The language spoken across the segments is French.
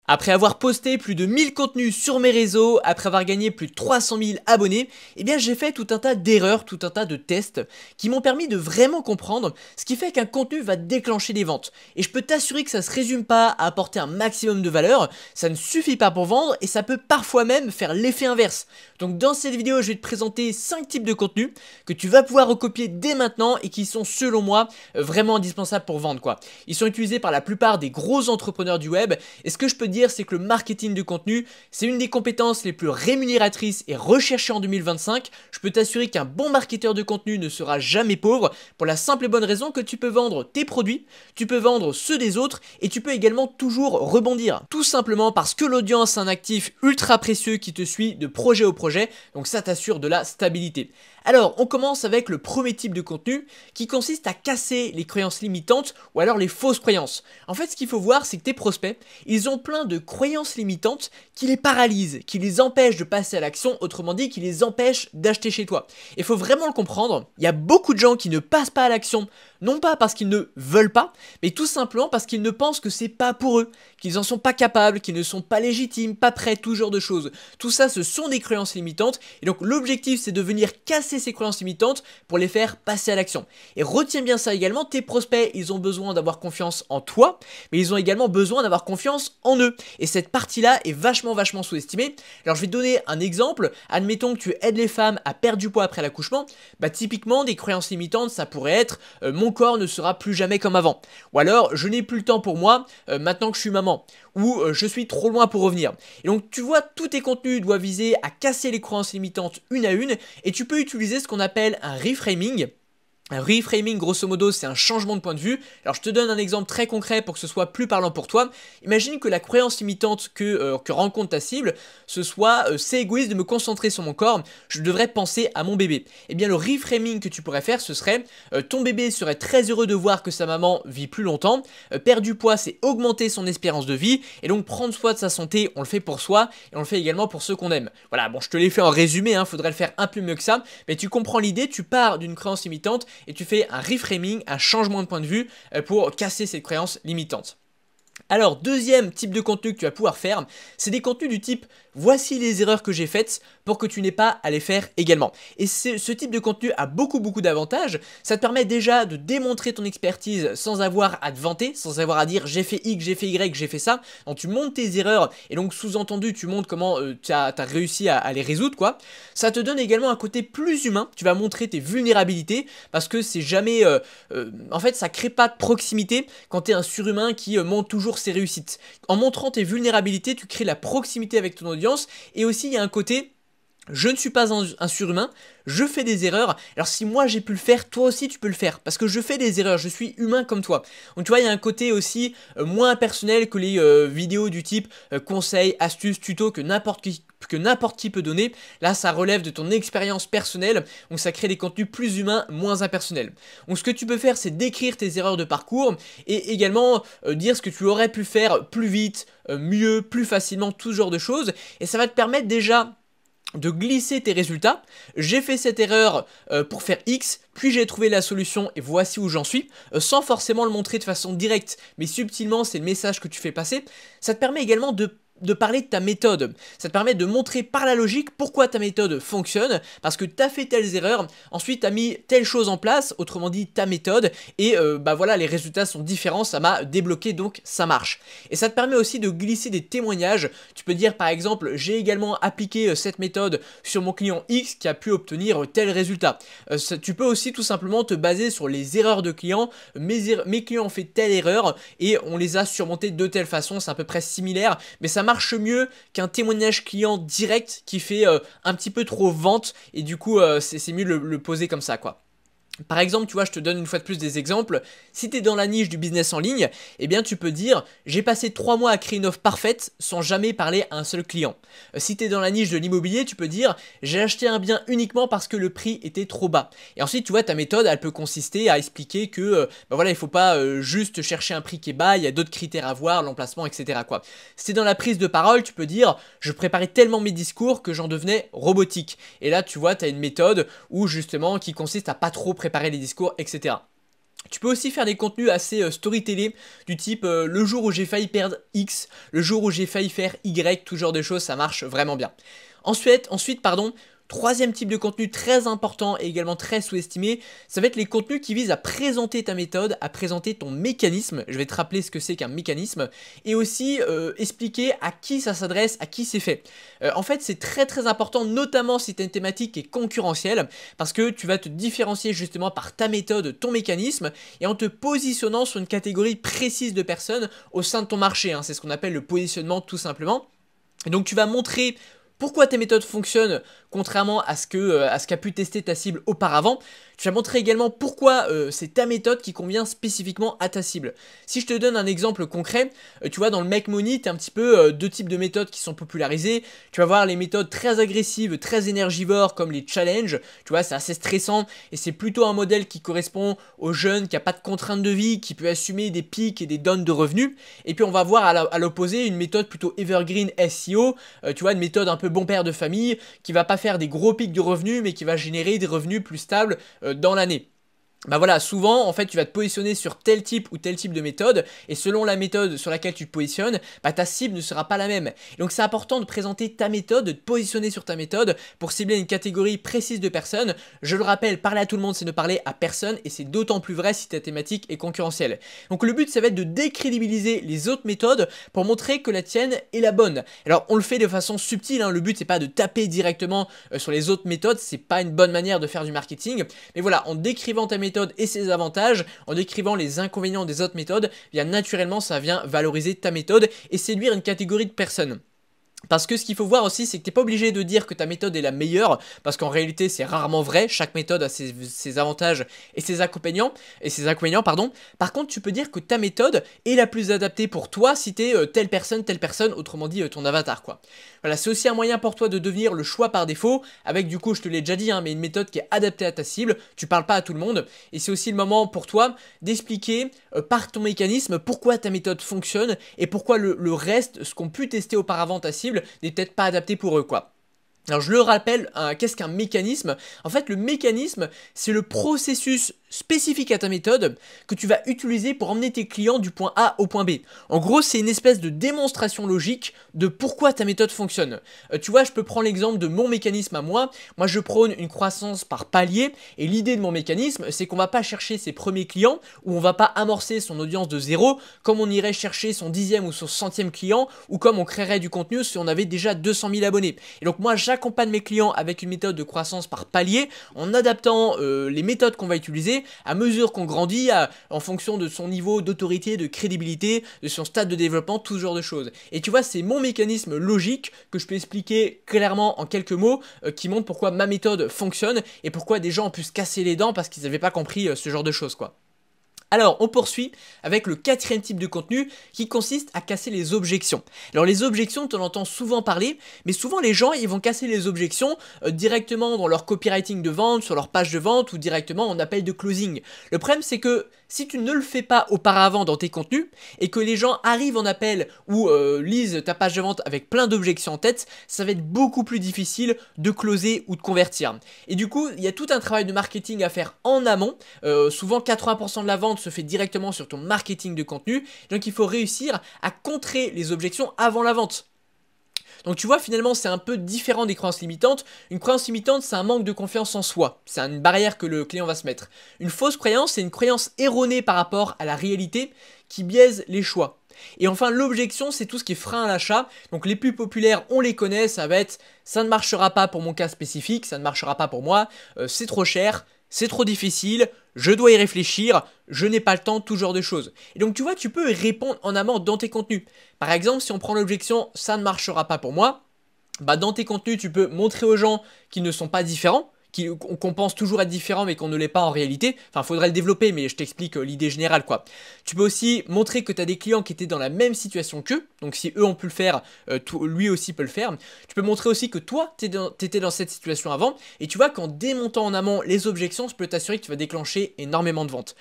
Après avoir posté plus de 1000 contenus sur mes réseaux, après avoir gagné plus de 300 000 abonnés, eh bien j'ai fait tout un tas d'erreurs, tout un tas de tests qui m'ont permis de vraiment comprendre ce qui fait qu'un contenu va déclencher des ventes. Et je peux t'assurer que ça se résume pas à apporter un maximum de valeur, ça ne suffit pas pour vendre et ça peut parfois même faire l'effet inverse. Donc dans cette vidéo, je vais te présenter 5 types de contenus que tu vas pouvoir recopier dès maintenant et qui sont selon moi vraiment indispensables pour vendre quoi. Ils sont utilisés par la plupart des gros entrepreneurs du web et ce que je peux te dire, c'est que le marketing de contenu, c'est une des compétences les plus rémunératrices et recherchées en 2025. Je peux t'assurer qu'un bon marketeur de contenu ne sera jamais pauvre pour la simple et bonne raison que tu peux vendre tes produits, tu peux vendre ceux des autres et tu peux également toujours rebondir. Tout simplement parce que l'audience est un actif ultra précieux qui te suit de projet au projet, donc ça t'assure de la stabilité. Alors, on commence avec le premier type de contenu qui consiste à casser les croyances limitantes ou alors les fausses croyances. En fait, ce qu'il faut voir, c'est que tes prospects, ils ont plein de croyances limitantes qui les paralysent, qui les empêchent de passer à l'action, autrement dit, qui les empêchent d'acheter chez toi. Il faut vraiment le comprendre, il y a beaucoup de gens qui ne passent pas à l'action, non pas parce qu'ils ne veulent pas, mais tout simplement parce qu'ils ne pensent que c'est pas pour eux, qu'ils en sont pas capables, qu'ils ne sont pas légitimes, pas prêts, tout genre de choses. Tout ça, ce sont des croyances limitantes, et donc l'objectif, c'est de venir casser ces croyances limitantes pour les faire passer à l'action. Et retiens bien ça également, tes prospects, ils ont besoin d'avoir confiance en toi, mais ils ont également besoin d'avoir confiance en eux. Et cette partie-là est vachement sous-estimée. Alors je vais te donner un exemple, admettons que tu aides les femmes à perdre du poids après l'accouchement, bah typiquement des croyances limitantes, ça pourrait être mon corps ne sera plus jamais comme avant. Ou alors, je n'ai plus le temps pour moi maintenant que je suis maman. Ou je suis trop loin pour revenir. Et donc, tu vois, tous tes contenus doivent viser à casser les croyances limitantes une à une. Et tu peux utiliser ce qu'on appelle un reframing. Un reframing, grosso modo, c'est un changement de point de vue. Alors, je te donne un exemple très concret pour que ce soit plus parlant pour toi. Imagine que la croyance limitante que rencontre ta cible, ce soit c'est égoïste de me concentrer sur mon corps, je devrais penser à mon bébé. Eh bien, le reframing que tu pourrais faire, ce serait ton bébé serait très heureux de voir que sa maman vit plus longtemps. Perdre du poids, c'est augmenter son espérance de vie. Et donc, prendre soin de sa santé, on le fait pour soi et on le fait également pour ceux qu'on aime. Voilà, bon, je te l'ai fait en résumé, faudrait le faire un peu mieux que ça. Mais tu comprends l'idée, tu pars d'une croyance limitante et tu fais un reframing, un changement de point de vue pour casser cette croyance limitante. Alors, deuxième type de contenu que tu vas pouvoir faire, c'est des contenus du type « Voici les erreurs que j'ai faites pour que tu n'aies pas à les faire également ». Et ce type de contenu a beaucoup d'avantages. Ça te permet déjà de démontrer ton expertise sans avoir à te vanter, sans avoir à dire « j'ai fait X, j'ai fait Y, j'ai fait ça ». Donc tu montres tes erreurs et donc sous-entendu tu montres comment tu as réussi à les résoudre quoi. Ça te donne également un côté plus humain, tu vas montrer tes vulnérabilités parce que c'est jamais... en fait ça crée pas de proximité quand tu es un surhumain qui montre toujours ses réussites. En montrant tes vulnérabilités, tu crées la proximité avec ton audience et aussi il y a un côté je ne suis pas un surhumain, je fais des erreurs, alors si moi j'ai pu le faire, toi aussi tu peux le faire, parce que je fais des erreurs, je suis humain comme toi. Donc tu vois, il y a un côté aussi moins personnel que les vidéos du type conseils, astuces, tutos que n'importe qui peut donner. Là ça relève de ton expérience personnelle, donc ça crée des contenus plus humains, moins impersonnels. Donc ce que tu peux faire, c'est décrire tes erreurs de parcours et également dire ce que tu aurais pu faire plus vite, mieux, plus facilement, tout ce genre de choses, et ça va te permettre déjà de glisser tes résultats. J'ai fait cette erreur pour faire X, puis j'ai trouvé la solution et voici où j'en suis, sans forcément le montrer de façon directe, mais subtilement, c'est le message que tu fais passer. Ça te permet également de parler de ta méthode. Ça te permet de montrer par la logique pourquoi ta méthode fonctionne, parce que tu as fait telles erreurs, ensuite tu as mis telle chose en place, autrement dit ta méthode, et bah voilà, les résultats sont différents, ça m'a débloqué, donc ça marche. Et ça te permet aussi de glisser des témoignages. Tu peux dire par exemple, j'ai également appliqué cette méthode sur mon client X qui a pu obtenir tel résultat. Tu peux aussi tout simplement te baser sur les erreurs de clients. Mes clients ont fait telle erreur et on les a surmontées de telle façon, c'est à peu près similaire, mais ça marche mieux qu'un témoignage client direct qui fait un petit peu trop vente et du coup c'est mieux de le poser comme ça quoi. Par exemple, tu vois, je te donne une fois de plus des exemples. Si tu es dans la niche du business en ligne, eh bien tu peux dire j'ai passé 3 mois à créer une offre parfaite sans jamais parler à un seul client. Si tu es dans la niche de l'immobilier, tu peux dire j'ai acheté un bien uniquement parce que le prix était trop bas. Et ensuite, tu vois, ta méthode, elle peut consister à expliquer que bah voilà, il faut pas juste chercher un prix qui est bas, il y a d'autres critères à voir, l'emplacement, etc. quoi. Si tu es dans la prise de parole, tu peux dire je préparais tellement mes discours que j'en devenais robotique. Et là, tu vois, tu as une méthode où justement qui consiste à pas trop préparer les discours, etc. Tu peux aussi faire des contenus assez storytellés, du type le jour où j'ai failli perdre X, le jour où j'ai failli faire Y, tout genre de choses, ça marche vraiment bien. Ensuite, troisième type de contenu très important et également très sous-estimé, ça va être les contenus qui visent à présenter ta méthode, à présenter ton mécanisme. Je vais te rappeler ce que c'est qu'un mécanisme et aussi expliquer à qui ça s'adresse, à qui c'est fait. En fait, c'est très très important, notamment si tu as une thématique qui est concurrentielle, parce que tu vas te différencier justement par ta méthode, ton mécanisme, et en te positionnant sur une catégorie précise de personnes au sein de ton marché. Hein. C'est ce qu'on appelle le positionnement tout simplement. Et donc tu vas montrer pourquoi tes méthodes fonctionnent contrairement à ce qu'a pu tester ta cible auparavant. Tu vas montrer également pourquoi c'est ta méthode qui convient spécifiquement à ta cible. Si je te donne un exemple concret, tu vois dans le Make Money, tu as un petit peu deux types de méthodes qui sont popularisées. Tu vas voir les méthodes très agressives, très énergivores comme les challenges. Tu vois, c'est assez stressant et c'est plutôt un modèle qui correspond aux jeunes, qui n'a pas de contraintes de vie, qui peut assumer des pics et des downs de revenus. Et puis on va voir à l'opposé une méthode plutôt evergreen SEO, tu vois, une méthode un peu bon père de famille qui va pas faire des gros pics de revenus mais qui va générer des revenus plus stables dans l'année. Bah voilà, souvent en fait tu vas te positionner sur tel type ou tel type de méthode et selon la méthode sur laquelle tu te positionnes, bah ta cible ne sera pas la même. Et donc c'est important de présenter ta méthode, de te positionner sur ta méthode pour cibler une catégorie précise de personnes. Je le rappelle, parler à tout le monde c'est ne parler à personne et c'est d'autant plus vrai si ta thématique est concurrentielle. Donc le but ça va être de décrédibiliser les autres méthodes pour montrer que la tienne est la bonne. Alors on le fait de façon subtile, hein. Le but c'est pas de taper directement sur les autres méthodes, c'est pas une bonne manière de faire du marketing, mais voilà, en décrivant ta méthode et ses avantages, en décrivant les inconvénients des autres méthodes, bien naturellement ça vient valoriser ta méthode et séduire une catégorie de personnes. Parce que ce qu'il faut voir aussi, c'est que tu n'es pas obligé de dire que ta méthode est la meilleure, parce qu'en réalité c'est rarement vrai, chaque méthode a ses avantages et ses inconvénients, pardon. Par contre, tu peux dire que ta méthode est la plus adaptée pour toi si tu es telle personne, autrement dit ton avatar quoi. Voilà, c'est aussi un moyen pour toi de devenir le choix par défaut, avec du coup, je te l'ai déjà dit, hein, mais une méthode qui est adaptée à ta cible, tu parles pas à tout le monde, et c'est aussi le moment pour toi d'expliquer par ton mécanisme pourquoi ta méthode fonctionne, et pourquoi le reste, ce qu'ont pu tester auparavant ta cible, n'est peut-être pas adapté pour eux quoi. Alors je le rappelle, qu'est-ce qu'un mécanisme? En fait, le mécanisme, c'est le processus spécifique à ta méthode que tu vas utiliser pour emmener tes clients du point A au point B. En gros, c'est une espèce de démonstration logique de pourquoi ta méthode fonctionne. Tu vois, je peux prendre l'exemple de mon mécanisme à moi. Moi, je prône une croissance par palier et l'idée de mon mécanisme, c'est qu'on va pas chercher ses premiers clients ou on va pas amorcer son audience de zéro comme on irait chercher son 10e ou son 100e client ou comme on créerait du contenu si on avait déjà 200 000 abonnés. Et donc moi, j'accompagne mes clients avec une méthode de croissance par palier en adaptant les méthodes qu'on va utiliser à mesure qu'on grandit, en fonction de son niveau d'autorité, de crédibilité, de son stade de développement, tout ce genre de choses. Et tu vois, c'est mon mécanisme logique que je peux expliquer clairement en quelques mots qui montre pourquoi ma méthode fonctionne et pourquoi des gens ont pu se casser les dents parce qu'ils n'avaient pas compris ce genre de choses quoi. Alors, on poursuit avec le quatrième type de contenu qui consiste à casser les objections. Alors, les objections, tu en entends souvent parler, mais souvent les gens, ils vont casser les objections directement dans leur copywriting de vente, sur leur page de vente ou directement en appel de closing. Le problème, c'est que si tu ne le fais pas auparavant dans tes contenus et que les gens arrivent en appel ou lisent ta page de vente avec plein d'objections en tête, ça va être beaucoup plus difficile de closer ou de convertir. Et du coup, il y a tout un travail de marketing à faire en amont. Souvent, 80% de la vente se fait directement sur ton marketing de contenu, donc il faut réussir à contrer les objections avant la vente. Donc tu vois, finalement c'est un peu différent des croyances limitantes. Une croyance limitante, c'est un manque de confiance en soi, c'est une barrière que le client va se mettre. Une fausse croyance, c'est une croyance erronée par rapport à la réalité qui biaise les choix. Et enfin, l'objection, c'est tout ce qui est frein à l'achat. Donc les plus populaires, on les connaît, ça va être « ça ne marchera pas pour mon cas spécifique, ça ne marchera pas pour moi, c'est trop cher ». C'est trop difficile, je dois y réfléchir, je n'ai pas le temps, tout genre de choses. Et donc tu vois, tu peux y répondre en amont dans tes contenus. Par exemple, si on prend l'objection « ça ne marchera pas pour moi », bah dans tes contenus, tu peux montrer aux gens qu'ils ne sont pas différents, qu'on pense toujours être différent mais qu'on ne l'est pas en réalité. Enfin, faudrait le développer, mais je t'explique l'idée générale quoi. Tu peux aussi montrer que tu as des clients qui étaient dans la même situation qu'eux, donc si eux ont pu le faire, lui aussi peut le faire. Tu peux montrer aussi que toi, t'étais dans cette situation avant, et tu vois qu'en démontant en amont les objections, je peux t'assurer que tu vas déclencher énormément de ventes.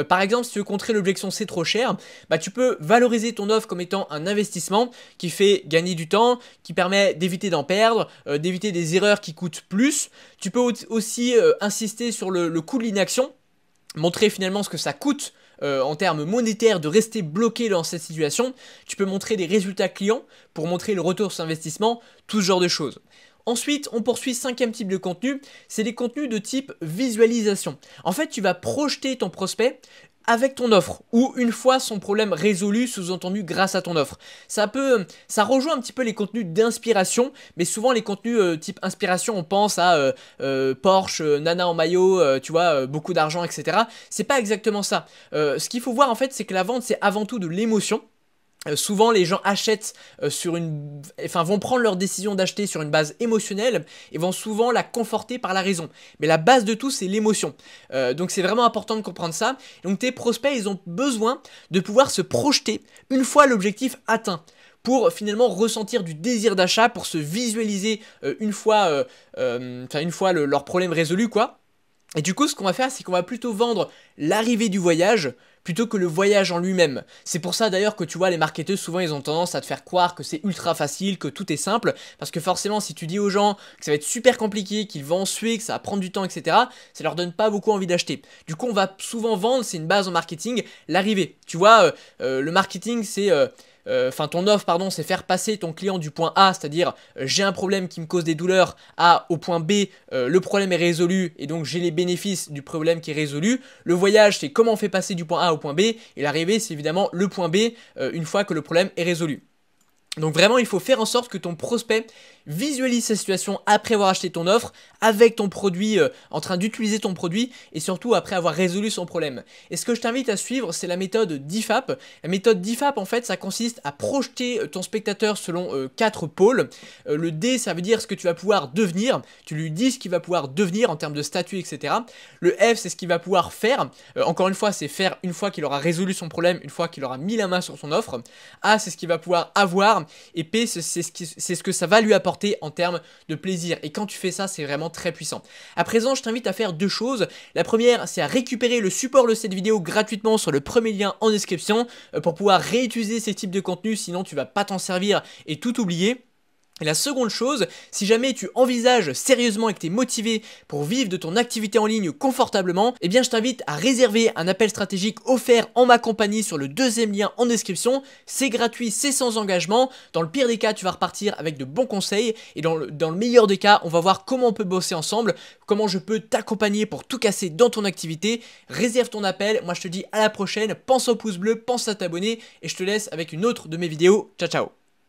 Par exemple, si tu veux contrer l'objection c'est trop cher, bah tu peux valoriser ton offre comme étant un investissement qui fait gagner du temps, qui permet d'éviter d'en perdre, d'éviter des erreurs qui coûtent plus. Tu peux aussi insister sur le coût de l'inaction. montrer finalement ce que ça coûte en termes monétaires de rester bloqué dans cette situation. Tu peux montrer des résultats clients pour montrer le retour sur investissement, tout ce genre de choses. Ensuite, on poursuit 5e type de contenu, c'est les contenus de type visualisation. En fait, tu vas projeter ton prospect avec ton offre, ou une fois son problème résolu, sous-entendu grâce à ton offre. Ça rejoint un petit peu les contenus d'inspiration, mais souvent les contenus type inspiration, on pense à Porsche, Nana en maillot, tu vois, beaucoup d'argent, etc. C'est pas exactement ça. Ce qu'il faut voir en fait, c'est que la vente, c'est avant tout de l'émotion. Souvent les gens achètent vont prendre leur décision d'acheter sur une base émotionnelle et vont souvent la conforter par la raison. Mais la base de tout c'est l'émotion. Donc c'est vraiment important de comprendre ça. Donc tes prospects ils ont besoin de pouvoir se projeter une fois l'objectif atteint, pour finalement ressentir du désir d'achat, pour se visualiser une fois leur problème résolu quoi. Et du coup, ce qu'on va faire, c'est qu'on va plutôt vendre l'arrivée du voyage plutôt que le voyage en lui-même. C'est pour ça d'ailleurs que tu vois, les marketeurs, souvent, ils ont tendance à te faire croire que c'est ultra facile, que tout est simple. Parce que forcément, si tu dis aux gens que ça va être super compliqué, qu'ils vont en suer, que ça va prendre du temps, etc., ça leur donne pas beaucoup envie d'acheter. Du coup, on va souvent vendre, c'est une base en marketing, l'arrivée. Tu vois, le marketing, c'est... ton offre, pardon, c'est faire passer ton client du point A, c'est-à-dire j'ai un problème qui me cause des douleurs, au point B, le problème est résolu et donc j'ai les bénéfices du problème qui est résolu. Le voyage, c'est comment on fait passer du point A au point B, et l'arrivée, c'est évidemment le point B une fois que le problème est résolu. Donc vraiment, il faut faire en sorte que ton prospect visualise sa situation après avoir acheté ton offre, avec ton produit, en train d'utiliser ton produit, et surtout après avoir résolu son problème. Et ce que je t'invite à suivre, c'est la méthode DIFAP. La méthode DIFAP, en fait, ça consiste à projeter ton spectateur selon 4 pôles. Le D, ça veut dire ce que tu vas pouvoir devenir. Tu lui dis ce qu'il va pouvoir devenir en termes de statut, etc. Le F, c'est ce qu'il va pouvoir faire. Encore une fois, c'est faire une fois qu'il aura résolu son problème, une fois qu'il aura mis la main sur son offre. A, c'est ce qu'il va pouvoir avoir. Et P, c'est ce que ça va lui apporter en termes de plaisir. Et quand tu fais ça, c'est vraiment très puissant. À présent, je t'invite à faire 2 choses. La première, c'est à récupérer le support de cette vidéo gratuitement sur le premier lien en description pour pouvoir réutiliser ces types de contenus, sinon tu vas pas t'en servir et tout oublier. Et la seconde chose, si jamais tu envisages sérieusement et que tu es motivé pour vivre de ton activité en ligne confortablement, eh bien je t'invite à réserver un appel stratégique offert en ma compagnie sur le 2e lien en description. C'est gratuit, c'est sans engagement. Dans le pire des cas, tu vas repartir avec de bons conseils et dans le meilleur des cas, on va voir comment on peut bosser ensemble, comment je peux t'accompagner pour tout casser dans ton activité. Réserve ton appel, moi je te dis à la prochaine, pense au pouce bleu, pense à t'abonner et je te laisse avec une autre de mes vidéos. Ciao ciao.